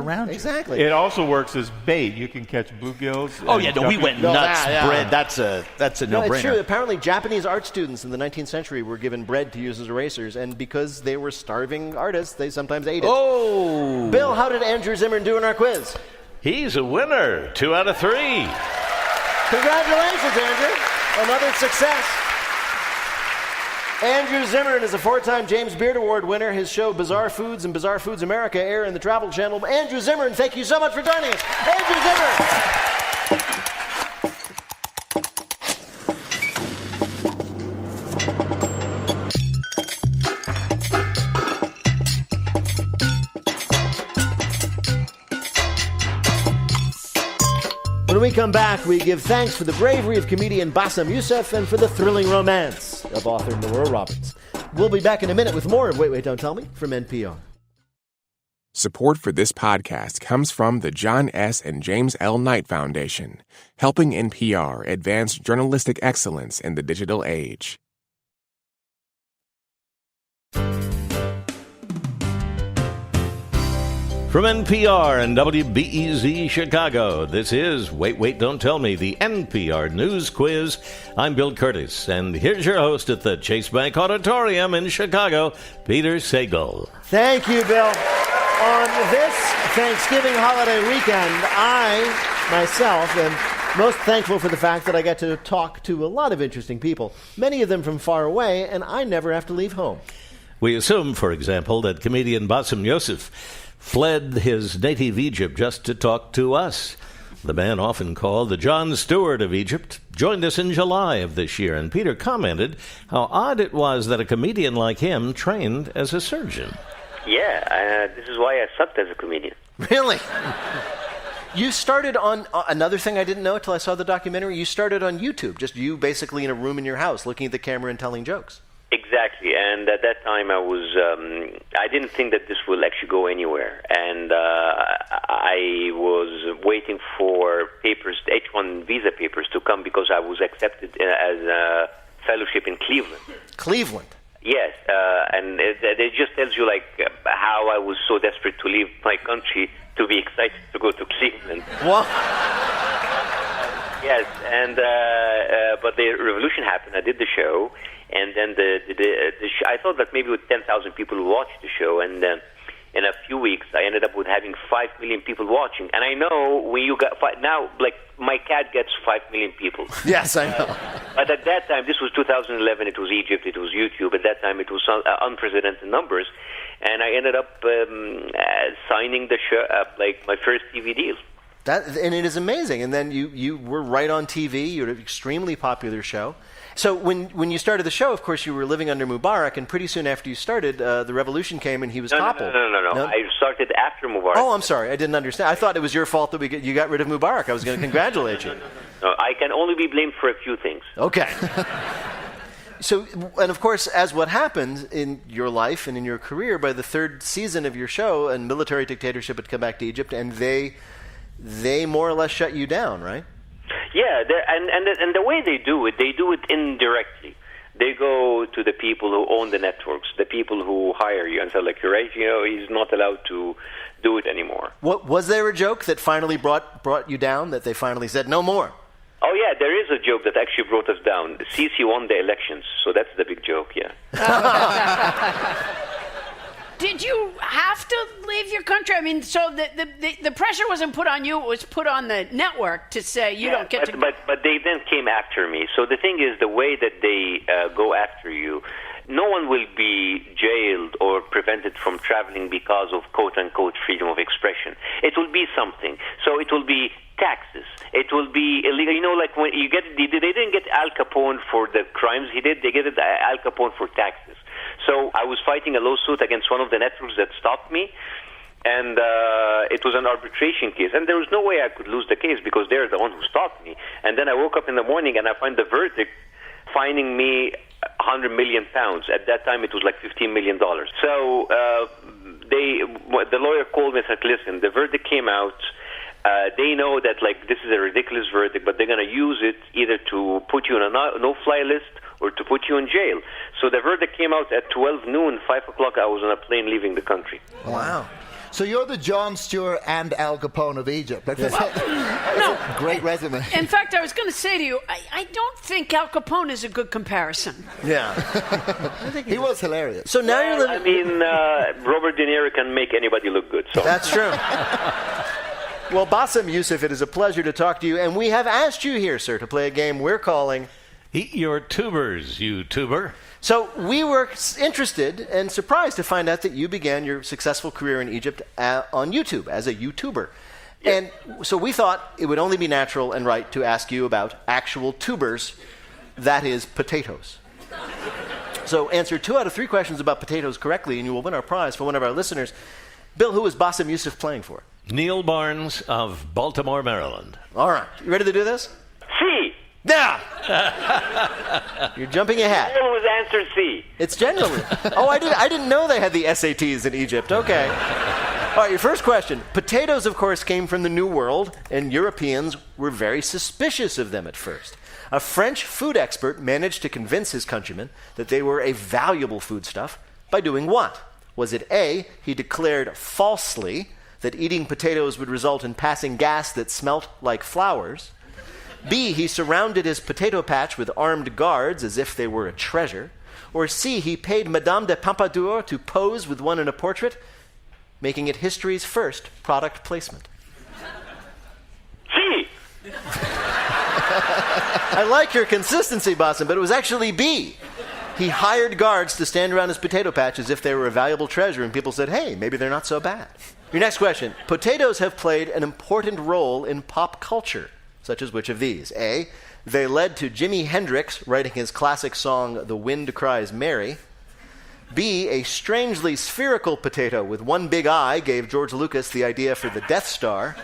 around you. Exactly. It also works as bait. You can catch bluegills. Oh, yeah, no, we went nuts. Bread, that's a no-brainer. It's true. Apparently, Japanese art students in the 19th century were given bread to use as erasers, and because they were starving artists, they sometimes ate it. Oh! Bill, how did Andrew Zimmern do in our quiz? He's a winner. 2 out of 3. Congratulations, Andrew. Another success. Andrew Zimmern is a 4-time James Beard Award winner. His show Bizarre Foods and Bizarre Foods America air in the Travel Channel. Andrew Zimmern, thank you so much for joining us. Andrew Zimmern! When we come back, we give thanks for the bravery of comedian Bassem Youssef and for the thrilling romance of author Nora Roberts. We'll be back in a minute with more of Wait, Wait, Don't Tell Me from NPR. Support for this podcast comes from the John S. and James L. Knight Foundation, helping NPR advance journalistic excellence in the digital age. From NPR and WBEZ Chicago, this is Wait, Wait, Don't Tell Me, the NPR News Quiz. I'm Bill Curtis, and here's your host at the Chase Bank Auditorium in Chicago, Peter Sagal. Thank you, Bill. On this Thanksgiving holiday weekend, I, myself, am most thankful for the fact that I get to talk to a lot of interesting people, many of them from far away, and I never have to leave home. We assume, for example, that comedian Bassem Youssef fled his native Egypt just to talk to us. The man often called the Jon Stewart of Egypt joined us in July of this year, and Peter commented how odd it was that a comedian like him trained as a surgeon. Yeah, this is why I sucked as a comedian. Really? You started on another thing I didn't know until I saw the documentary. You started on YouTube, just you basically in a room in your house looking at the camera and telling jokes. Exactly, and at that time I didn't think that this will actually go anywhere, and I was waiting for papers, H-1 visa papers to come because I was accepted as a fellowship in Cleveland. Cleveland? Yes, and it just tells you like how I was so desperate to leave my country to be excited to go to Cleveland. What? Yes, and but the revolution happened. I did the show, and then I thought that maybe with 10,000 people would watch the show, and in a few weeks I ended up with having 5 million people watching. And I know when you got now, like my cat gets 5 million people. Yes, I know. But at that time, this was 2011. It was Egypt. It was YouTube. At that time, it was unprecedented numbers, and I ended up signing the show, like my first TV deal. And it is amazing. And then you were right on TV. You had an extremely popular show. So when you started the show, of course, you were living under Mubarak, and pretty soon after you started, the revolution came and he was toppled. No. I started after Mubarak. Oh, I'm sorry. I didn't understand. I thought it was your fault that you got rid of Mubarak. I was going to congratulate you. No, I can only be blamed for a few things. Okay. So, and of course, as what happened in your life and in your career, by the third season of your show, a military dictatorship had come back to Egypt, and they more or less shut you down, right? Yeah, and the way they do it indirectly. They go to the people who own the networks, the people who hire you, and say, like, you're right, he's not allowed to do it anymore. What was there a joke that finally brought you down, that they finally said, no more? Oh, yeah, there is a joke that actually brought us down. Sisi won the elections, so that's the big joke, yeah. Did you have to leave your country? I mean, so the pressure wasn't put on you, it was put on the network to say you don't get to... But they then came after me. So the thing is, the way that they go after you, no one will be jailed or prevented from traveling because of quote-unquote freedom of expression. It will be something. So it will be taxes. It will be illegal. Like when you get... They didn't get Al Capone for the crimes he did. They get Al Capone for taxes. So I was fighting a lawsuit against one of the networks that stopped me, and it was an arbitration case. And there was no way I could lose the case because they're the one who stopped me. And then I woke up in the morning and I find the verdict fining me £100 million. At that time, it was like $15 million. So the lawyer called me and said, listen, the verdict came out. They know that like this is a ridiculous verdict, but they're going to use it either to put you on a no-fly list or to put you in jail. So the verdict came out at 12 noon, 5 o'clock, I was on a plane leaving the country. Wow. So you're the Jon Stewart and Al Capone of Egypt. That's a great resume. In fact, I was going to say to you, I don't think Al Capone is a good comparison. Yeah. He was hilarious. So now you're living... I mean, Robert De Niro can make anybody look good. So. That's true. Well, Bassem Youssef, it is a pleasure to talk to you, and we have asked you here, sir, to play a game we're calling... Eat your tubers, you tuber. So we were interested and surprised to find out that you began your successful career in Egypt on YouTube as a YouTuber. And so we thought it would only be natural and right to ask you about actual tubers, that is, potatoes. So answer 2 out of 3 questions about potatoes correctly, and you will win our prize for one of our listeners. Bill, who is Bassem Youssef playing for? Neil Barnes of Baltimore, Maryland. All right. You ready to do this? C. Yeah. You're jumping ahead. I always answer C. It's genuinely. Oh, I didn't know they had the SATs in Egypt. Okay. All right, your first question. Potatoes, of course, came from the New World, and Europeans were very suspicious of them at first. A French food expert managed to convince his countrymen that they were a valuable foodstuff by doing what? Was it A, he declared falsely that eating potatoes would result in passing gas that smelt like flowers? B, he surrounded his potato patch with armed guards as if they were a treasure? Or C, he paid Madame de Pompadour to pose with one in a portrait, making it history's first product placement? C. I like your consistency, Bassem, but it was actually B. He hired guards to stand around his potato patch as if they were a valuable treasure, and people said, hey, maybe they're not so bad. Your next question. Potatoes have played an important role in pop culture, such as which of these? A, they led to Jimi Hendrix writing his classic song, The Wind Cries Mary. B, a strangely spherical potato with one big eye gave George Lucas the idea for the Death Star.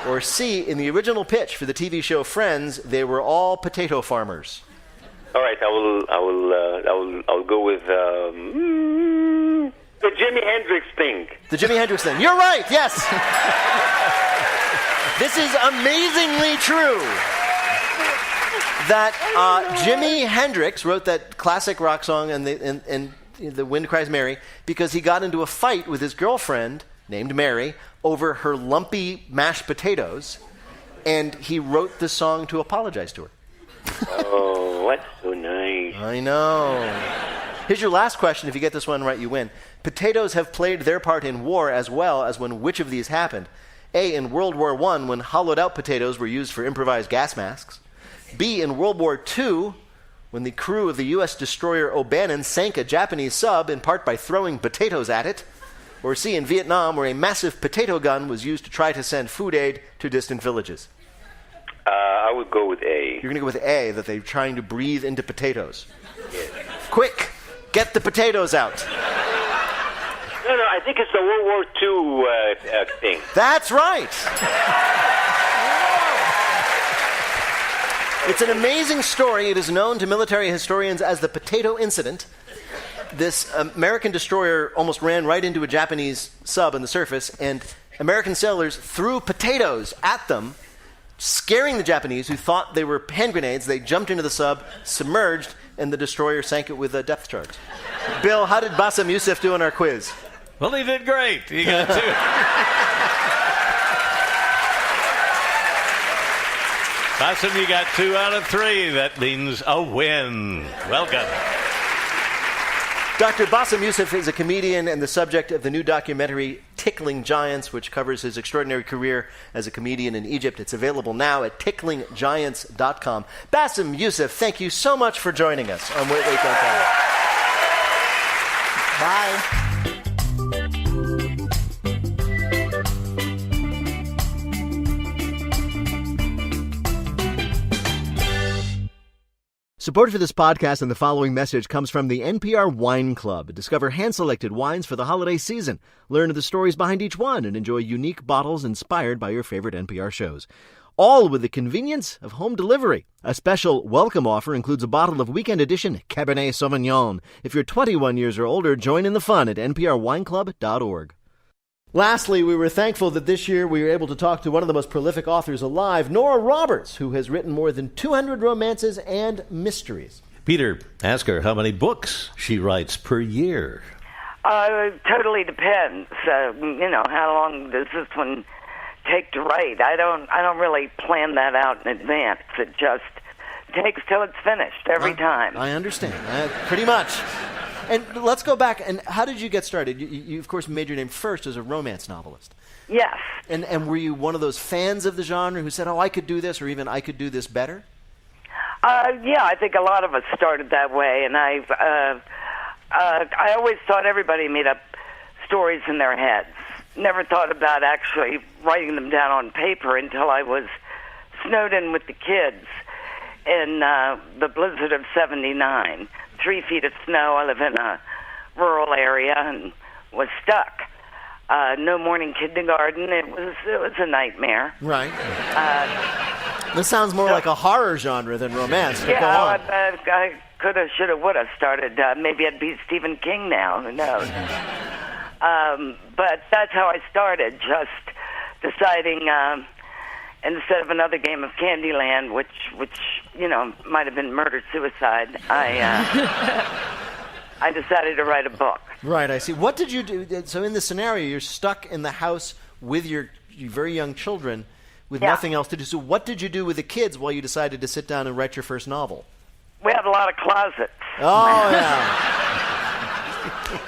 Or C, in the original pitch for the TV show Friends, they were all potato farmers. All right, I'll go with the Jimi Hendrix thing. The Jimi Hendrix thing. You're right. Yes. This is amazingly true. That Jimi Hendrix wrote that classic rock song and The Wind Cries Mary because he got into a fight with his girlfriend named Mary over her lumpy mashed potatoes, and he wrote the song to apologize to her. Oh, that's so nice. I know. Here's your last question. If you get this one right, you win. Potatoes have played their part in war as well as when which of these happened? A, in World War I, when hollowed-out potatoes were used for improvised gas masks. B, in World War II, when the crew of the U.S. destroyer O'Bannon sank a Japanese sub, in part by throwing potatoes at it. Or C, in Vietnam, where a massive potato gun was used to try to send food aid to distant villages. I would go with A. You're going to go with A, that they're trying to breathe into potatoes. Yes. Quick, get the potatoes out. No, I think it's the World War II thing. That's right. It's an amazing story. It is known to military historians as the Potato Incident. This American destroyer almost ran right into a Japanese sub on the surface, and American sailors threw potatoes at them, scaring the Japanese, who thought they were hand grenades. They jumped into the sub, submerged, and the destroyer sank it with a depth charge. Bill, how did Bassem Youssef do on our quiz? Well, he did great. He got 2. Bassem, you got 2 out of 3. That means a win. Welcome. Dr. Bassem Youssef is a comedian and the subject of the new documentary Tickling Giants, which covers his extraordinary career as a comedian in Egypt. It's available now at ticklinggiants.com. Bassem Youssef, thank you so much for joining us on Wait, Don't Tell. Bye. Support for this podcast and the following message comes from the NPR Wine Club. Discover hand-selected wines for the holiday season. Learn the stories behind each one and enjoy unique bottles inspired by your favorite NPR shows. All with the convenience of home delivery. A special welcome offer includes a bottle of Weekend Edition Cabernet Sauvignon. If you're 21 years or older, join in the fun at nprwineclub.org. Lastly, we were thankful that this year we were able to talk to one of the most prolific authors alive, Nora Roberts, who has written more than 200 romances and mysteries. Peter, ask her how many books she writes per year. It totally depends. How long does this one take to write? I don't really plan that out in advance. It just takes till it's finished every time. I understand. Pretty much. And let's go back. And how did you get started? You, of course, made your name first as a romance novelist. Yes. And were you one of those fans of the genre who said, I could do this, or even I could do this better? Yeah, I think a lot of us started that way. And I always thought everybody made up stories in their heads. Never thought about actually writing them down on paper until I was snowed in with the kids in the blizzard of '79. 3 feet of snow. I live in a rural area and was stuck. No morning kindergarten. It was a nightmare. Right. This sounds more like a horror genre than romance. Yeah, I coulda, shoulda, woulda started. Maybe I'd be Stephen King now. Who knows? But that's how I started. Just deciding instead of another game of Candyland, which might have been murder-suicide, I decided to write a book. Right, I see. What did you do? So in this scenario, you're stuck in the house with your very young children with nothing else to do. So what did you do with the kids while you decided to sit down and write your first novel? We have a lot of closets. Oh, yeah.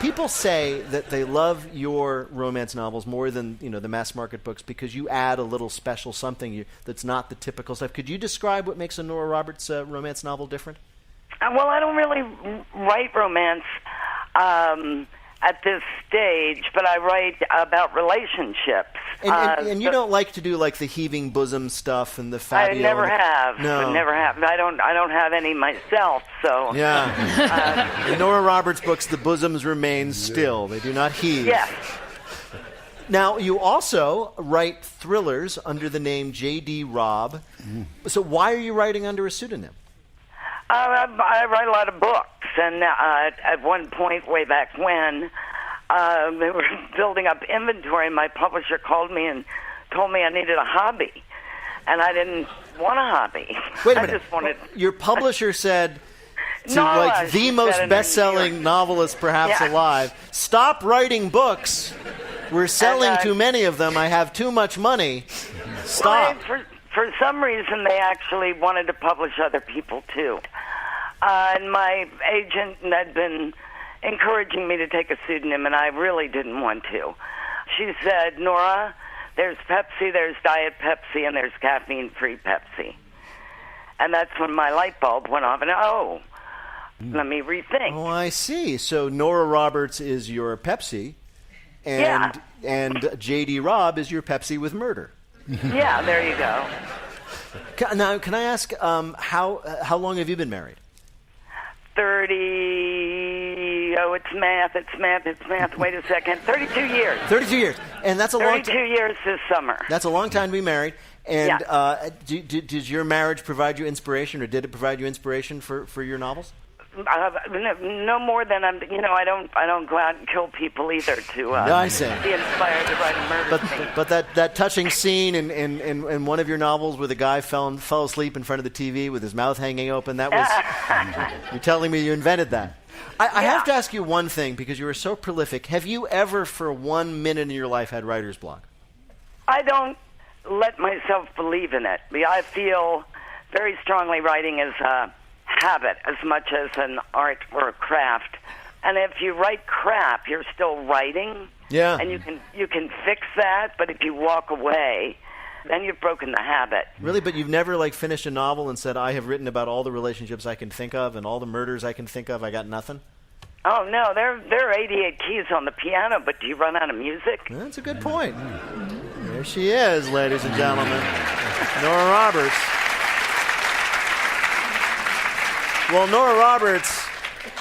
People say that they love your romance novels more than the mass market books because you add a little special something that's not the typical stuff. Could you describe what makes a Nora Roberts romance novel different? Well, I don't really write romance at this stage, but I write about relationships. And you don't like to do like the heaving bosom stuff and the Fabio. I never have. No, I never have. I don't have any myself. So yeah. In Nora Roberts' books, the bosoms remain still; they do not heave. Yes. Now, you also write thrillers under the name J.D. Robb. So why are you writing under a pseudonym? I write a lot of books, and at one point way back when, they were building up inventory, my publisher called me and told me I needed a hobby, and I didn't want a hobby. Wait a minute. I just wanted... Your publisher said to No, the most best-selling novelist perhaps alive, stop writing books. We're selling too many of them. I have too much money. Stop. Well, for some reason, they actually wanted to publish other people, too. And my agent had been encouraging me to take a pseudonym, and I really didn't want to. She said, Nora, there's Pepsi, there's Diet Pepsi, and there's caffeine-free Pepsi. And that's when my light bulb went off, and let me rethink. Oh, I see. So Nora Roberts is your Pepsi, and J.D. Robb is your Pepsi with murder. Yeah, there you go. Now, can I ask, how long have you been married? 30, it's math. Wait a second. 32 years. 32 years. And that's a long time. 32 years this summer. That's a long time to be married. And did your marriage provide you inspiration, or did it provide you inspiration for your novels? No more than I don't go out and kill people either to I see. be inspired to write a murder scene. But that touching scene in one of your novels where the guy fell asleep in front of the TV with his mouth hanging open, that was you're telling me you invented that. I have to ask you one thing, because you were so prolific. Have you ever for 1 minute in your life had writer's block? I don't let myself believe in it. I feel very strongly writing is a habit as much as an art or a craft. And if you write crap, you're still writing. Yeah. And you can fix that, but if you walk away, then you've broken the habit. Really? But you've never finished a novel and said, I have written about all the relationships I can think of and all the murders I can think of, I got nothing? Oh, no, there are 88 keys on the piano, but do you run out of music? That's a good point. There she is, ladies and gentlemen. Nora Roberts. Well, Nora Roberts,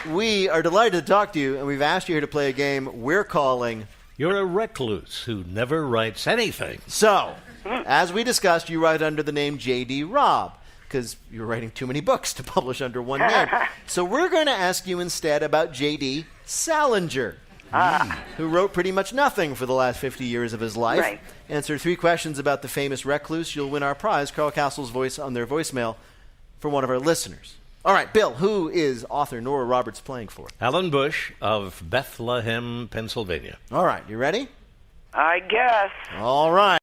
we are delighted to talk to you, and we've asked you here to play a game we're calling... You're a recluse who never writes anything. So, as we discussed, you write under the name J.D. Robb, because you're writing too many books to publish under one name. So we're going to ask you instead about J.D. Salinger, who wrote pretty much nothing for the last 50 years of his life. Right. Answer 3 questions about the famous recluse. You'll win our prize, Carl Castle's voice on their voicemail, for one of our listeners. All right, Bill, who is author Nora Roberts playing for? Alan Bush of Bethlehem, Pennsylvania. All right, you ready? I guess. All right.